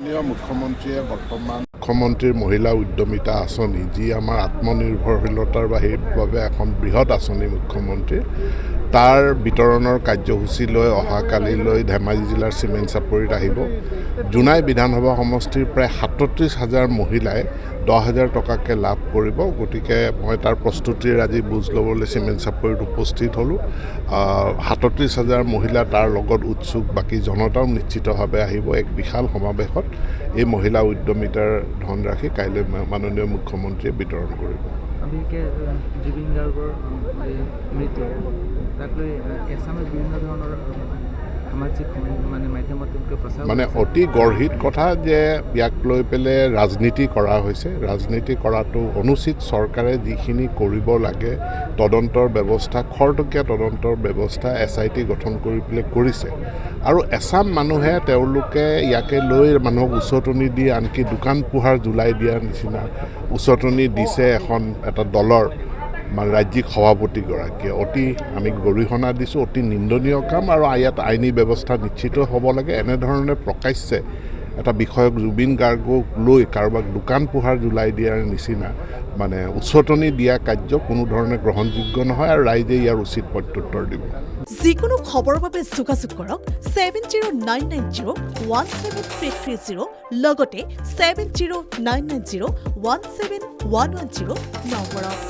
মুখ্যমন্ত্ৰীয়ে বৰ্তমান মুখ্যমন্ত্ৰীৰ মহিলা উদ্যমিতা আঁচনি যি আমাৰ আত্মনিৰ্ভৰশীলতাৰ বাবে এখন বৃহৎ আঁচনি মুখ্যমন্ত্ৰীৰ তাৰ বিতৰণৰ কাৰ্যসূচী লৈ অহাকালিলৈ ধেমাজি জিলাৰ চিমেণ্ট চাপৰিত আহিব। জোনাই বিধানসভা সমষ্টিৰ প্ৰায় ৩৭,০০০ মহিলাই ১০,০০০ টকাকৈ লাভ কৰিব। গতিকে মই তাৰ প্ৰস্তুতিৰ আজি বুজ ল'বলৈ চিমেণ্ট চাপৰিত উপস্থিত হ'লোঁ। ৩৭,০০০ মহিলা তাৰ লগত উৎসুক, বাকী জনতাও নিশ্চিতভাৱে আহিব। এক বিশাল সমাৱেশত এই মহিলা উদ্যমিতাৰ ধনৰাশি কাইলৈ মাননীয় মুখ্যমন্ত্ৰীয়ে বিতৰণ কৰিব। জুবিন গাৰ্গৰ মৃত্যু তাক লৈ এছামে বিভিন্ন ধৰণৰ সামাজিক মাধ্যমত মানে অতি গৰ্হিত কথা যে ইয়াক লৈ পেলাই ৰাজনীতি কৰা হৈছে। ৰাজনীতি কৰাটো অনুচিত। চৰকাৰে যিখিনি কৰিব লাগে তদন্তৰ ব্যৱস্থা, খৰতকীয়া তদন্তৰ ব্যৱস্থা SIT গঠন কৰি পেলাই কৰিছে। আৰু এছাম মানুহে তেওঁলোকে ইয়াকে লৈ মানুহক উচতনি দি আনকি দোকান পোহাৰ জ্বলাই দিয়াৰ নিচিনা উচতনি দিছে এটা দলৰ ৰাজ্যিক সভাপতিগৰাকীয়ে। আমি গৰিহণা দিছোঁ। অতি নিন্দনীয় কাম। আৰু ইয়াত আইনী ব্যৱস্থা নিশ্চিত হ'ব লাগে। এনেধৰণে প্ৰকাশ্যে এটা বিষয়ক জুবিন গাৰ্গক লৈ কাৰোবাক দোকান পোহাৰ জ্বলাই দিয়াৰ নিচিনা উচতনি দিয়া কাৰ্য কোনো ধৰণে গ্ৰহণযোগ্য নহয় আৰু ৰাইজে ইয়াৰ উচিত প্ৰত্যুত্তৰ দিব। যিকোনো খবৰৰ বাবে যোগাযোগ কৰক 7099017330 লগতে 7099017110 নম্বৰত।